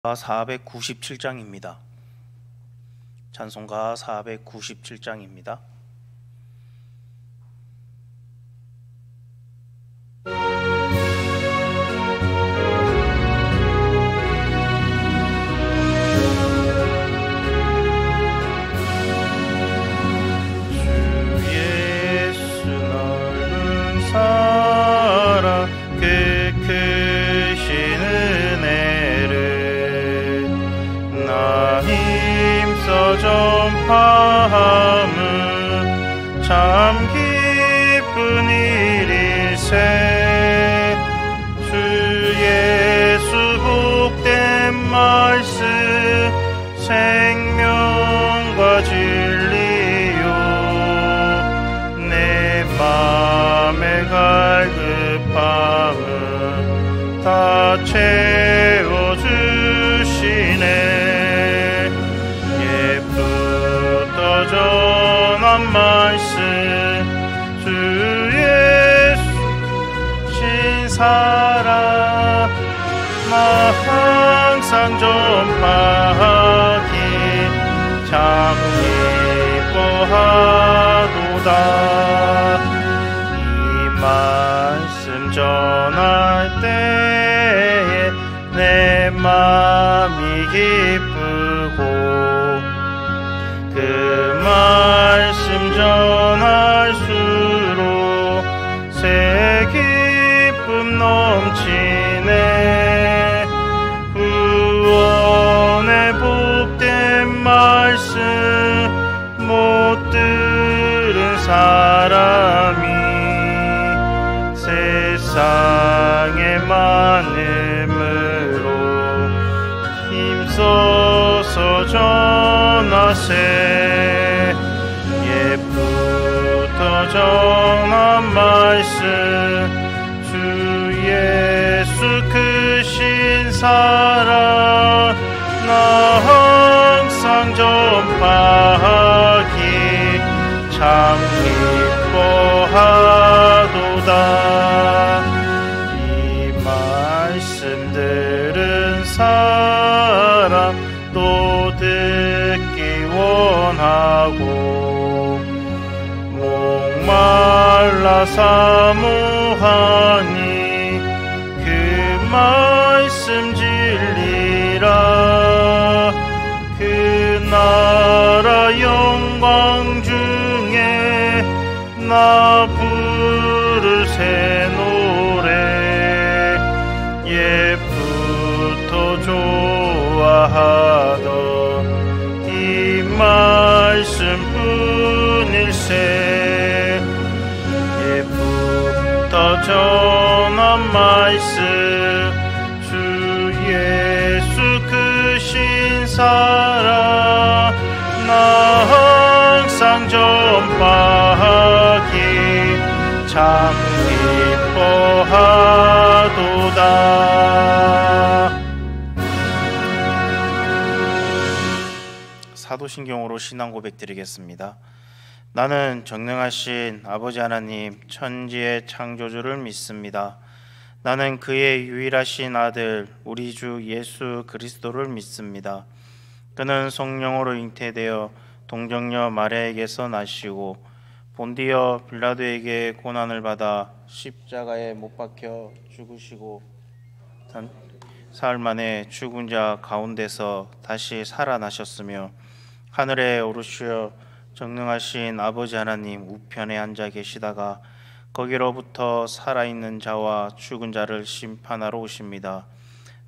497장입니다. 찬송가 497장입니다. 전파함은 참 기쁜 일일세. 주 예수 복된 말씀 생명과 진리요, 내 맘의 갈급함은 다 채워주시네. 전한 말씀 주 예수 신사랑 나 항상 전파하기 참 기뻐하도다. 이 말씀 전할 때에 내 맘이 기쁘고 그 말씀 전할수록 새 기쁨 넘치네. 구원의 복된 말씀 못 들은 사람이 세상에 많음으로 힘써서 전하세. 옛부터 전한 말씀 주 예수 크신 사랑 나 항상 전파하기 참 기뻐하도다. 이 말씀 들은 사람 또 듣기 원하고 목말라 사모하니 그 말씀 진리라. 그 나라 영광 중에 나 부를 새 노래. 옛부터 좋아하던 이 말씀뿐일세. 옛부터 전한 말씀 주 예수 크신 사랑 나 항상 전파하기 참 기뻐하도다. 사도신경으로 신앙 고백 드리겠습니다. 나는 전능하신 아버지 하나님 천지의 창조주를 믿습니다. 나는 그의 유일하신 아들 우리 주 예수 그리스도를 믿습니다. 그는 성령으로 잉태되어 동정녀 마리아에게서 나시고 본디어 빌라도에게 고난을 받아 십자가에 못 박혀 죽으시고 사흘 만에 죽은 자 가운데서 다시 살아나셨으며 하늘에 오르시어 전능하신 아버지 하나님 우편에 앉아 계시다가 거기로부터 살아있는 자와 죽은 자를 심판하러 오십니다.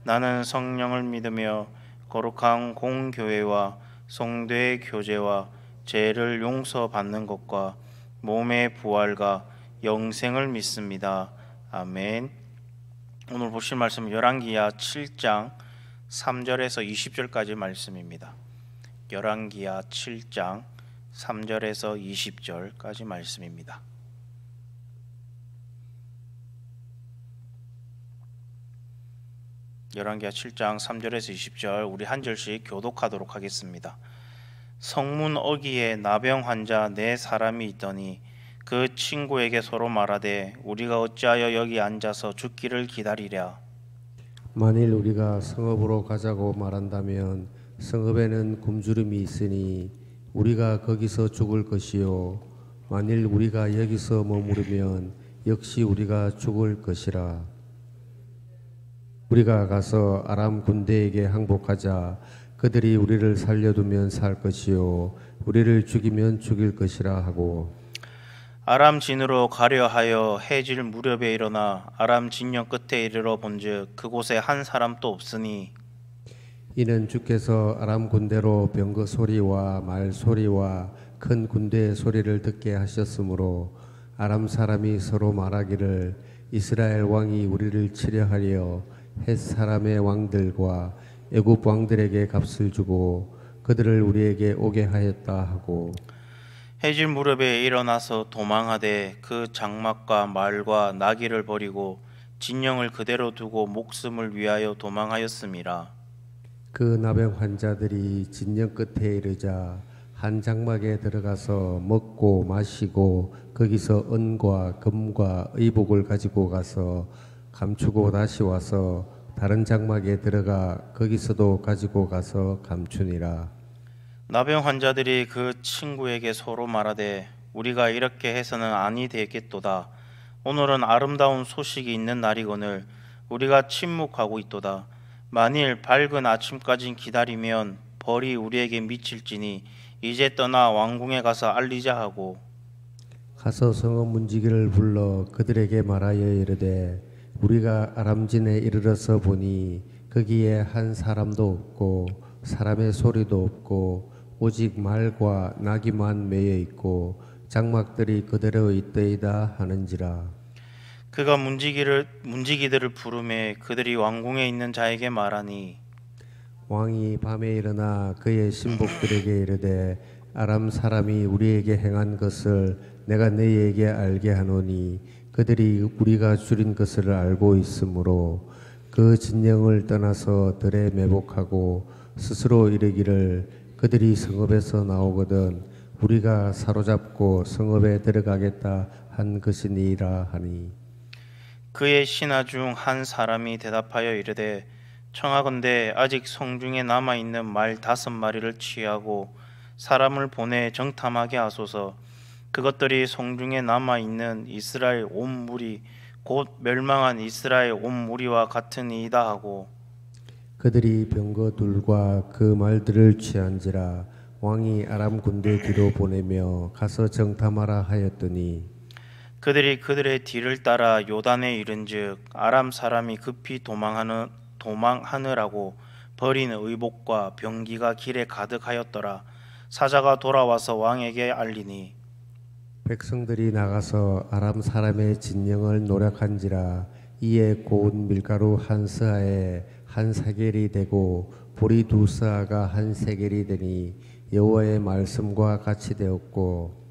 나는 성령을 믿으며 거룩한 공교회와 성도의 교제와 죄를 용서받는 것과 몸의 부활과 영생을 믿습니다. 아멘. 오늘 보실 말씀은 열왕기하 7장 3절에서 20절까지 말씀입니다. 열왕기하 7장 3절에서 20절까지 말씀입니다. 열왕기하 7장 3절에서 20절 우리 한 절씩 교독하도록 하겠습니다. 성문 어귀에 나병 환자 4사람이 있더니 그 친구에게 서로 말하되 우리가 어찌하여 여기 앉아서 죽기를 기다리랴. 만일 우리가 성읍으로 가자고 말한다면 성읍에는 굶주림이 있으니 우리가 거기서 죽을 것이요 만일 우리가 여기서 머무르면 역시 우리가 죽을 것이라. 우리가 가서 아람 군대에게 항복하자. 그들이 우리를 살려두면 살 것이요 우리를 죽이면 죽일 것이라 하고 아람 진으로 가려 하여 해질 무렵에 일어나 아람 진영 끝에 이르러 본즉 그곳에 한 사람도 없으니 이는 주께서 아람 군대로 병거 소리와 말 소리와 큰 군대의 소리를 듣게 하셨으므로 아람 사람이 서로 말하기를 이스라엘 왕이 우리를 치려 하려 헷 사람의 왕들과 애굽 왕들에게 값을 주고 그들을 우리에게 오게 하였다 하고 해질 무렵에 일어나서 도망하되 그 장막과 말과 나귀를 버리고 진영을 그대로 두고 목숨을 위하여 도망하였음이라. 그 나병 환자들이 진영 끝에 이르자 한 장막에 들어가서 먹고 마시고 거기서 은과 금과 의복을 가지고 가서 감추고 다시 와서 다른 장막에 들어가 거기서도 가지고 가서 감추니라. 나병 환자들이 그 친구에게 서로 말하되 우리가 이렇게 해서는 아니 되겠도다. 오늘은 아름다운 소식이 있는 날이거늘 우리가 침묵하고 있도다. 만일 밝은 아침까지 기다리면 벌이 우리에게 미칠지니 이제 떠나 왕궁에 가서 알리자 하고 가서 성읍 문지기를 불러 그들에게 말하여 이르되 우리가 아람진에 이르러서 보니 거기에 한 사람도 없고 사람의 소리도 없고 오직 말과 나귀만 매여 있고 장막들이 그대로 있더이다 하는지라. 그가 문지기들을 부르매 그들이 왕궁에 있는 자에게 말하니 왕이 밤에 일어나 그의 신복들에게 이르되 아람 사람이 우리에게 행한 것을 내가 너희에게 알게 하노니 그들이 우리가 줄인 것을 알고 있으므로 그 진영을 떠나서 들에 매복하고 스스로 이르기를 그들이 성읍에서 나오거든 우리가 사로잡고 성읍에 들어가겠다 한 것이니라 하니 그의 신하 중 한 사람이 대답하여 이르되 청하건대 아직 성중에 남아있는 말 5마리를 취하고 사람을 보내 정탐하게 하소서. 그것들이 성중에 남아있는 이스라엘 온 무리 곧 멸망한 이스라엘 온 무리와 같으니이다 하고 그들이 병거 둘과 그 말들을 취한지라. 왕이 아람 군대 뒤로 보내며 가서 정탐하라 하였더니 그들이 그들의 뒤를 따라 요단에 이른즉 아람 사람이 급히 도망하느라고 버린 의복과 병기가 길에 가득하였더라. 사자가 돌아와서 왕에게 알리니 백성들이 나가서 아람 사람의 진영을 노력한지라. 이에 고운 밀가루 한 스아에 한 세겔이 되고 보리 2스아가 한 세겔이 되니 여호와의 말씀과 같이 되었고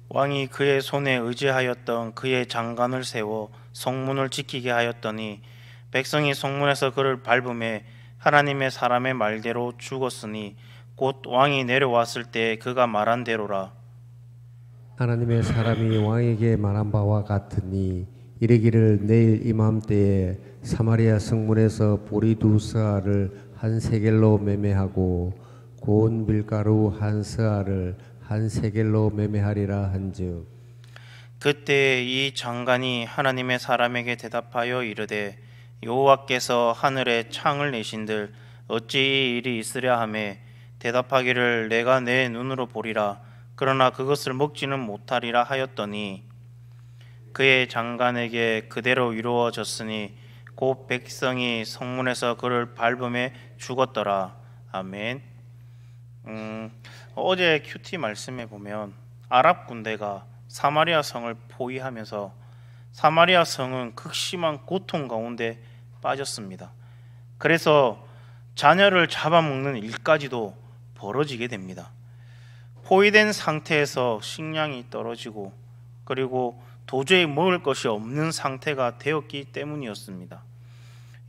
왕이 그의 손에 의지하였던 그의 장관을 세워 성문을 지키게 하였더니 백성이 성문에서 그를 밟음에 하나님의 사람의 말대로 죽었으니 곧 왕이 내려왔을 때 그가 말한 대로라. 하나님의 사람이 왕에게 말한 바와 같으니 이르기를 내일 이맘때에 사마리아 성문에서 보리 2스아를 한 세겔로 매매하고 고운 밀가루 한 스아를 한 세겔로 매매하리라 한즉 그때 이 장관이 하나님의 사람에게 대답하여 이르되 여호와께서 하늘에 창을 내신들 어찌 이 일이 있으랴 하매 대답하기를 내가 내 눈으로 보리라. 그러나 그것을 먹지는 못하리라 하였더니 그의 장관에게 그대로 이루어졌으니 곧 백성이 성문에서 그를 밟음에 죽었더라. 아멘. 어제 큐티 말씀에 보면 아랍 군대가 사마리아 성을 포위하면서 사마리아 성은 극심한 고통 가운데 빠졌습니다. 그래서 자녀를 잡아먹는 일까지도 벌어지게 됩니다. 포위된 상태에서 식량이 떨어지고 그리고 도저히 먹을 것이 없는 상태가 되었기 때문이었습니다.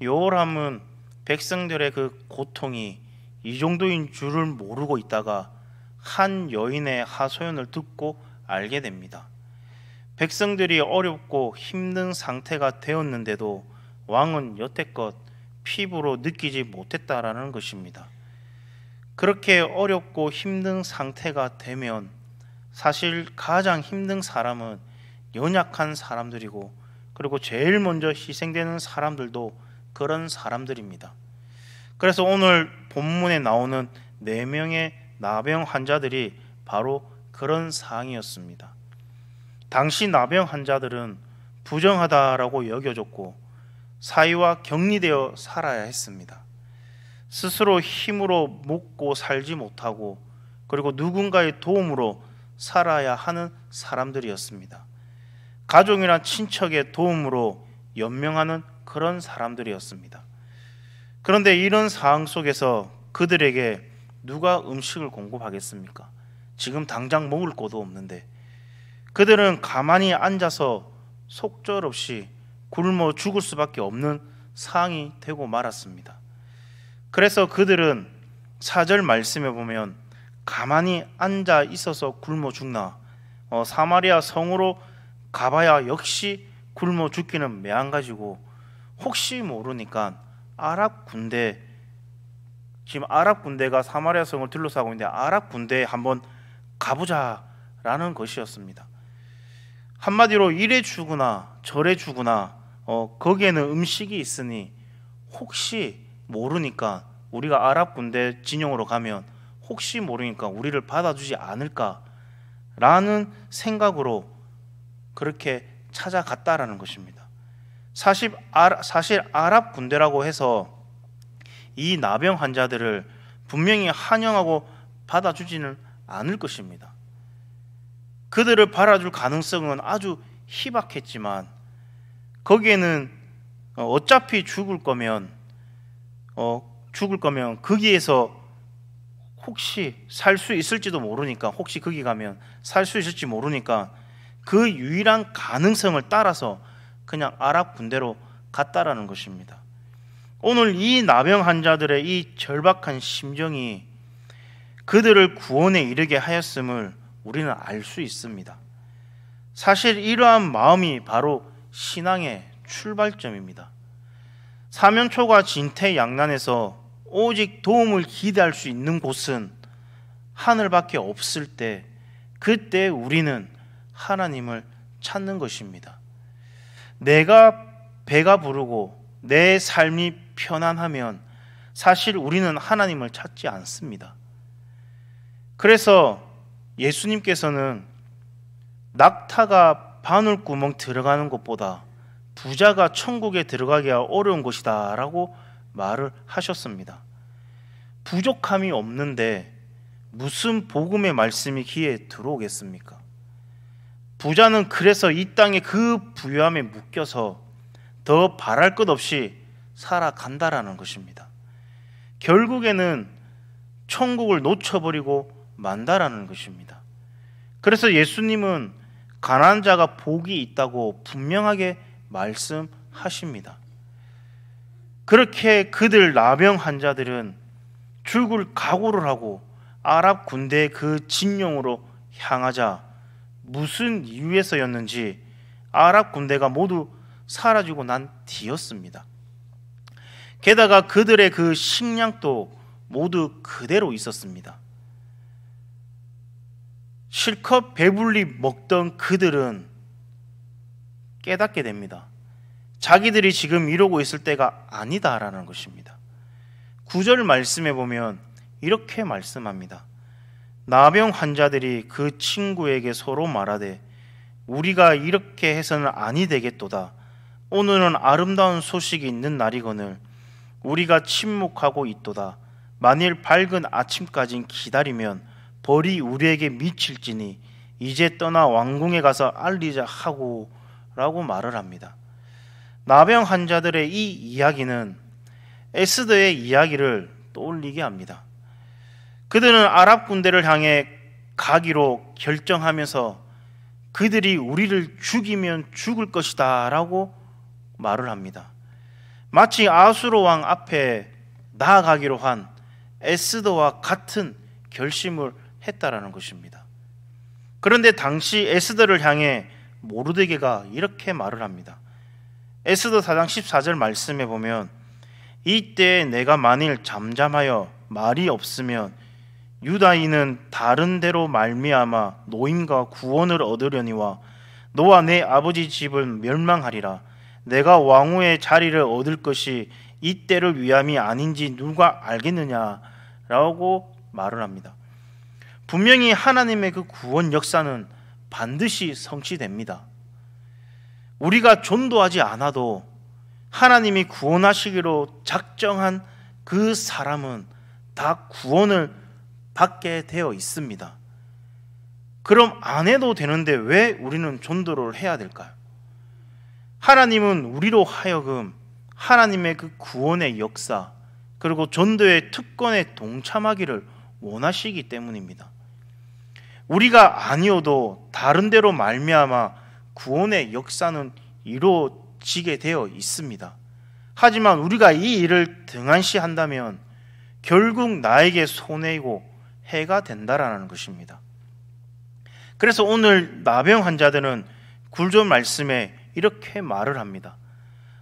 요람은 백성들의 그 고통이 이 정도인 줄을 모르고 있다가 한 여인의 하소연을 듣고 알게 됩니다. 백성들이 어렵고 힘든 상태가 되었는데도 왕은 여태껏 피부로 느끼지 못했다라는 것입니다. 그렇게 어렵고 힘든 상태가 되면 사실 가장 힘든 사람은 연약한 사람들이고, 그리고 제일 먼저 희생되는 사람들도 그런 사람들입니다. 그래서 오늘 본문에 나오는 4명의 나병 환자들이 바로 그런 상황이었습니다. 당시 나병 환자들은 부정하다라고 여겨졌고 사회와 격리되어 살아야 했습니다. 스스로 힘으로 먹고 살지 못하고, 그리고 누군가의 도움으로 살아야 하는 사람들이었습니다. 가족이나 친척의 도움으로 연명하는 그런 사람들이었습니다. 그런데 이런 상황 속에서 그들에게 누가 음식을 공급하겠습니까? 지금 당장 먹을 것도 없는데 그들은 가만히 앉아서 속절없이 굶어 죽을 수밖에 없는 상황이 되고 말았습니다. 그래서 그들은 4절 말씀에 보면 가만히 앉아 있어서 굶어 죽나, 사마리아 성으로 가봐야 역시 굶어 죽기는 매한가지고 혹시 모르니까 아랍 군대, 지금 아랍 군대가 사마리아 성을 둘러싸고 있는데 아랍 군대에 한번 가보자라는 것이었습니다. 한마디로 이래 주구나 저래 주구나, 거기에는 음식이 있으니 혹시 모르니까 우리가 아랍 군대 진영으로 가면 혹시 모르니까 우리를 받아주지 않을까라는 생각으로 그렇게 찾아갔다라는 것입니다. 사실 아랍 군대라고 해서 이 나병 환자들을 분명히 환영하고 받아주지는 않을 것입니다. 그들을 받아줄 가능성은 아주 희박했지만 거기에는 어차피 죽을 거면 거기에서 혹시 살 수 있을지도 모르니까, 혹시 거기 가면 살 수 있을지 모르니까 그 유일한 가능성을 따라서 그냥 아랍 군대로 갔다라는 것입니다. 오늘 이 나병 환자들의 이 절박한 심정이 그들을 구원에 이르게 하였음을 우리는 알 수 있습니다. 사실 이러한 마음이 바로 신앙의 출발점입니다. 사면초가 진퇴양난에서 오직 도움을 기대할 수 있는 곳은 하늘밖에 없을 때, 그때 우리는 하나님을 찾는 것입니다. 내가 배가 부르고 내 삶이 편안하면 사실 우리는 하나님을 찾지 않습니다. 그래서 예수님께서는 낙타가 바늘구멍 들어가는 것보다 부자가 천국에 들어가기가 어려운 것이다 라고 말을 하셨습니다. 부족함이 없는데 무슨 복음의 말씀이 귀에 들어오겠습니까? 부자는 그래서 이 땅의 그 부유함에 묶여서 더 바랄 것 없이 살아간다라는 것입니다. 결국에는 천국을 놓쳐버리고 만다라는 것입니다. 그래서 예수님은 가난한 자가 복이 있다고 분명하게 말씀하십니다. 그렇게 그들 나병 환자들은 죽을 각오를 하고 아랍 군대의 그 진영으로 향하자 무슨 이유에서였는지 아랍 군대가 모두 사라지고 난 뒤였습니다. 게다가 그들의 그 식량도 모두 그대로 있었습니다. 실컷 배불리 먹던 그들은 깨닫게 됩니다. 자기들이 지금 이러고 있을 때가 아니다라는 것입니다. 9절 말씀에 보면 이렇게 말씀합니다. 나병 환자들이 그 친구에게 서로 말하되 우리가 이렇게 해서는 아니 되겠도다. 오늘은 아름다운 소식이 있는 날이거늘 우리가 침묵하고 있도다. 만일 밝은 아침까지 기다리면 벌이 우리에게 미칠지니 이제 떠나 왕궁에 가서 알리자 하고 라고 말을 합니다. 나병 환자들의 이 이야기는 에스더의 이야기를 떠올리게 합니다. 그들은 아랍 군대를 향해 가기로 결정하면서 그들이 우리를 죽이면 죽을 것이다 라고 말을 합니다. 마치 아수르 왕 앞에 나아가기로 한 에스더와 같은 결심을 했다라는 것입니다. 그런데 당시 에스더를 향해 모르드게가 이렇게 말을 합니다. 에스더 4장 14절 말씀에 보면 이때 내가 만일 잠잠하여 말이 없으면 유다인은 다른 데로 말미암아 노임과 구원을 얻으려니와 너와 내 아버지 집은 멸망하리라. 내가 왕후의 자리를 얻을 것이 이때를 위함이 아닌지 누가 알겠느냐라고 말을 합니다. 분명히 하나님의 그 구원 역사는 반드시 성취됩니다. 우리가 전도하지 않아도 하나님이 구원하시기로 작정한 그 사람은 다 구원을 받게 되어 있습니다. 그럼 안 해도 되는데 왜 우리는 전도를 해야 될까요? 하나님은 우리로 하여금 하나님의 그 구원의 역사 그리고 전도의 특권에 동참하기를 원하시기 때문입니다. 우리가 아니어도 다른 데로 말미암아 구원의 역사는 이루어지게 되어 있습니다. 하지만 우리가 이 일을 등한시한다면 결국 나에게 손해이고 해가 된다라는 것입니다. 그래서 오늘 나병 환자들은 굴조 말씀에 이렇게 말을 합니다.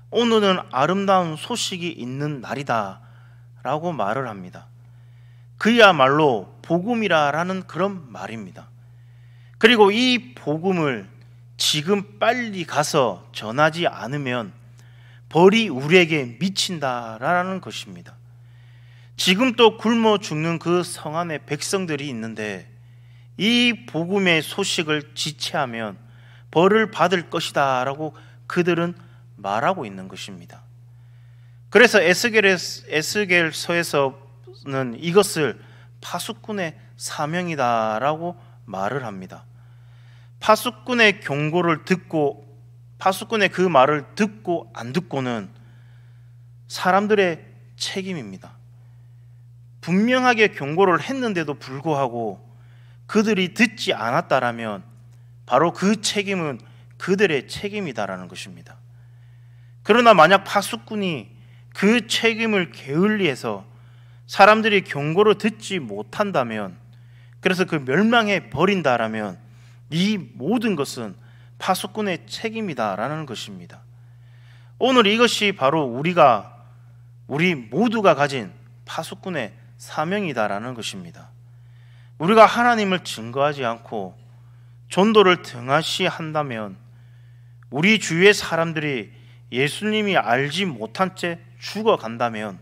오늘은 아름다운 소식이 있는 날이다 라고 말을 합니다. 그야말로 복음이라는 그런 말입니다. 그리고 이 복음을 지금 빨리 가서 전하지 않으면 벌이 우리에게 미친다라는 것입니다. 지금 또 굶어 죽는 그 성 안에 백성들이 있는데 이 복음의 소식을 지체하면 벌을 받을 것이다 라고 그들은 말하고 있는 것입니다. 그래서 에스겔서에서는 이것을 파수꾼의 사명이다 라고 말을 합니다. 파수꾼의 경고를 듣고 파수꾼의 그 말을 듣고 안 듣고는 사람들의 책임입니다. 분명하게 경고를 했는데도 불구하고 그들이 듣지 않았다라면 바로 그 책임은 그들의 책임이다라는 것입니다. 그러나 만약 파수꾼이 그 책임을 게을리해서 사람들이 경고를 듣지 못한다면, 그래서 그 멸망해 버린다라면 이 모든 것은 파수꾼의 책임이다라는 것입니다. 오늘 이것이 바로 우리 모두가 가진 파수꾼의 사명이다라는 것입니다. 우리가 하나님을 증거하지 않고 전도를 등한시한다면 우리 주위의 사람들이 예수님이 알지 못한 채 죽어간다면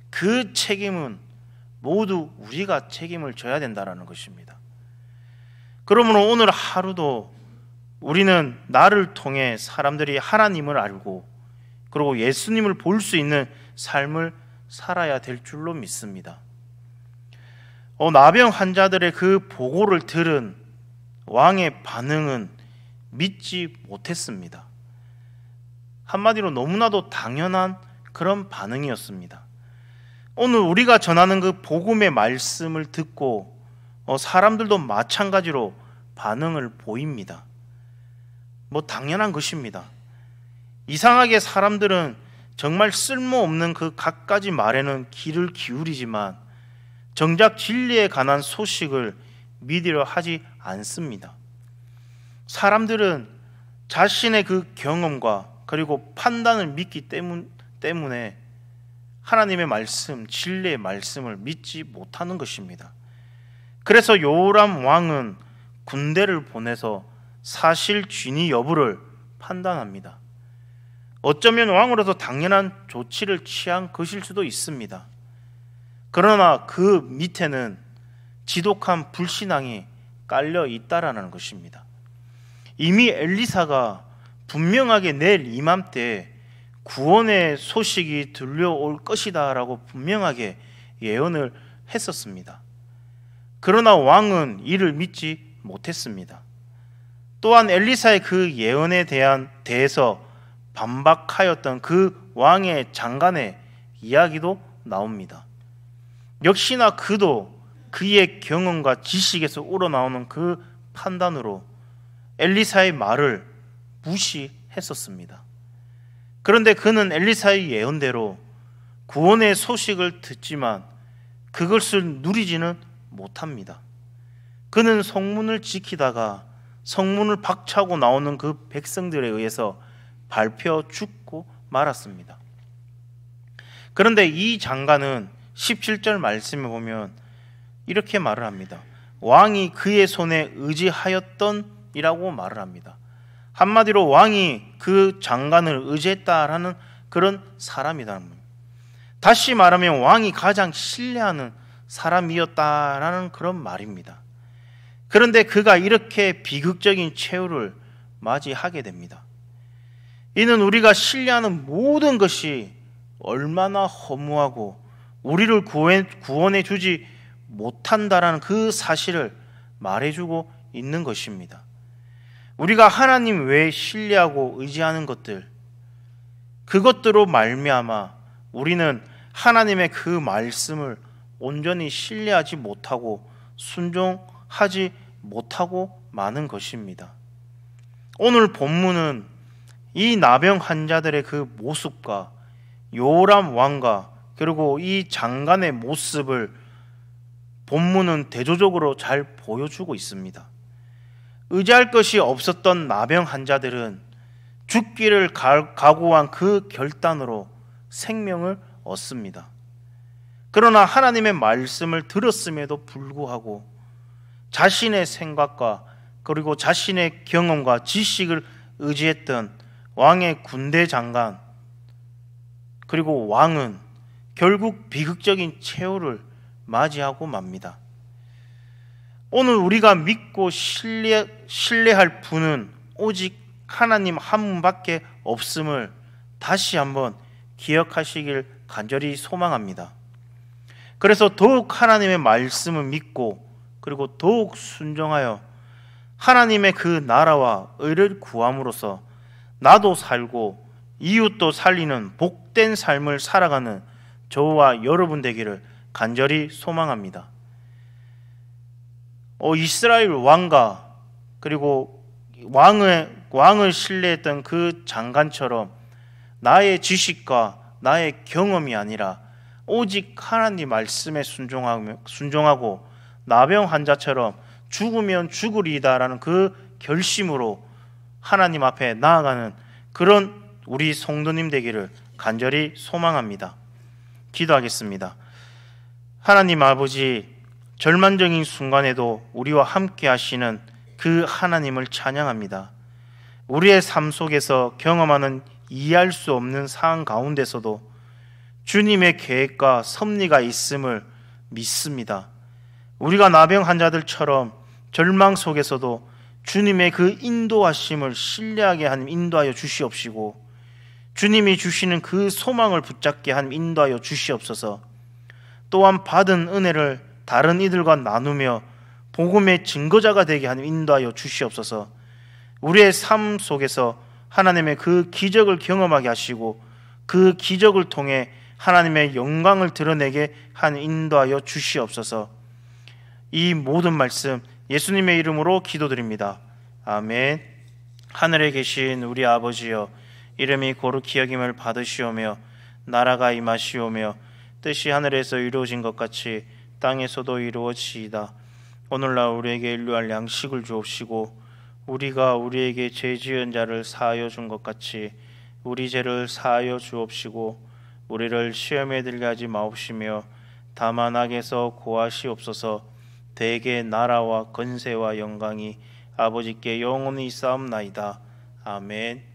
그 책임은 모두 우리가 책임을 져야 된다는 것입니다. 그러므로 오늘 하루도 우리는 나를 통해 사람들이 하나님을 알고 그리고 예수님을 볼 수 있는 삶을 살아야 될 줄로 믿습니다. 나병 환자들의 그 보고를 들은 왕의 반응은 믿지 못했습니다. 한마디로 너무나도 당연한 그런 반응이었습니다. 오늘 우리가 전하는 그 복음의 말씀을 듣고 사람들도 마찬가지로 반응을 보입니다. 당연한 것입니다. 이상하게 사람들은 정말 쓸모없는 그 갖가지 말에는 귀를 기울이지만 정작 진리에 관한 소식을 믿으려 하지 않습니다. 사람들은 자신의 그 경험과 그리고 판단을 믿기 때문에 하나님의 말씀, 진리의 말씀을 믿지 못하는 것입니다. 그래서 요람 왕은 군대를 보내서 사실 진위 여부를 판단합니다. 어쩌면 왕으로서 당연한 조치를 취한 것일 수도 있습니다. 그러나 그 밑에는 지독한 불신앙이 깔려 있다라는 것입니다. 이미 엘리사가 분명하게 내일 이맘때 구원의 소식이 들려올 것이다 라고 분명하게 예언을 했었습니다. 그러나 왕은 이를 믿지 못했습니다. 또한 엘리사의 그 예언에 대해서 반박하였던 그 왕의 장관의 이야기도 나옵니다. 역시나 그도 그의 경험과 지식에서 우러나오는 그 판단으로 엘리사의 말을 무시했었습니다. 그런데 그는 엘리사의 예언대로 구원의 소식을 듣지만 그것을 누리지는 못합니다. 그는 성문을 지키다가 성문을 박차고 나오는 그 백성들에 의해서 밟혀 죽고 말았습니다. 그런데 이 장관은 17절 말씀에 보면 이렇게 말을 합니다. 왕이 그의 손에 의지하였던 이라고 말을 합니다. 한마디로 왕이 그 장관을 의지했다라는 그런 사람이라는 겁니다. 다시 말하면 왕이 가장 신뢰하는 사람이었다라는 그런 말입니다. 그런데 그가 이렇게 비극적인 최후를 맞이하게 됩니다. 이는 우리가 신뢰하는 모든 것이 얼마나 허무하고 우리를 구원해 주지 못한다라는 그 사실을 말해주고 있는 것입니다. 우리가 하나님 외에 신뢰하고 의지하는 것들, 그것들로 말미암아 우리는 하나님의 그 말씀을 온전히 신뢰하지 못하고 순종하지 못하고 마는 것입니다. 오늘 본문은 이 나병 환자들의 그 모습과 요람 왕과 그리고 이 장관의 모습을 본문은 대조적으로 잘 보여주고 있습니다. 의지할 것이 없었던 나병 환자들은 죽기를 각오한 그 결단으로 생명을 얻습니다. 그러나 하나님의 말씀을 들었음에도 불구하고 자신의 생각과 그리고 자신의 경험과 지식을 의지했던 왕의 군대 장관 그리고 왕은 결국 비극적인 최후를 맞이하고 맙니다. 오늘 우리가 믿고 신뢰할 분은 오직 하나님 한 분밖에 없음을 다시 한번 기억하시길 간절히 소망합니다. 그래서 더욱 하나님의 말씀을 믿고 그리고 더욱 순종하여 하나님의 그 나라와 의를 구함으로써 나도 살고 이웃도 살리는 복된 삶을 살아가는 저와 여러분 되기를 간절히 소망합니다. 이스라엘 왕과 그리고 왕을 신뢰했던 그 장관처럼 나의 지식과 나의 경험이 아니라 오직 하나님 말씀에 순종하고 나병 환자처럼 죽으면 죽으리다라는 그 결심으로 하나님 앞에 나아가는 그런 우리 성도님 되기를 간절히 소망합니다. 기도하겠습니다. 하나님 아버지, 절망적인 순간에도 우리와 함께 하시는 그 하나님을 찬양합니다. 우리의 삶 속에서 경험하는 이해할 수 없는 상황 가운데서도 주님의 계획과 섭리가 있음을 믿습니다. 우리가 나병 환자들처럼 절망 속에서도 주님의 그 인도하심을 신뢰하게 하는 인도하여 주시옵시고, 주님이 주시는 그 소망을 붙잡게 하는 인도하여 주시옵소서. 또한 받은 은혜를 다른 이들과 나누며 복음의 증거자가 되게 하는 인도하여 주시옵소서. 우리의 삶 속에서 하나님의 그 기적을 경험하게 하시고 그 기적을 통해 하나님의 영광을 드러내게 하는 인도하여 주시옵소서. 이 모든 말씀 예수님의 이름으로 기도드립니다. 아멘. 하늘에 계신 우리 아버지여, 이름이 거룩히 여김을 받으시오며 나라가 임하시오며 뜻이 하늘에서 이루어진 것 같이 땅에서도 이루어지이다. 오늘날 우리에게 일용할 양식을 주옵시고 우리가 우리에게 죄 지은 자를 사하여 준 것 같이 우리 죄를 사하여 주옵시고 우리를 시험에 들게 하지 마옵시며 다만 악에서 구하시옵소서. 대개 나라와 권세와 영광이 아버지께 영원히 있사옵나이다. 아멘.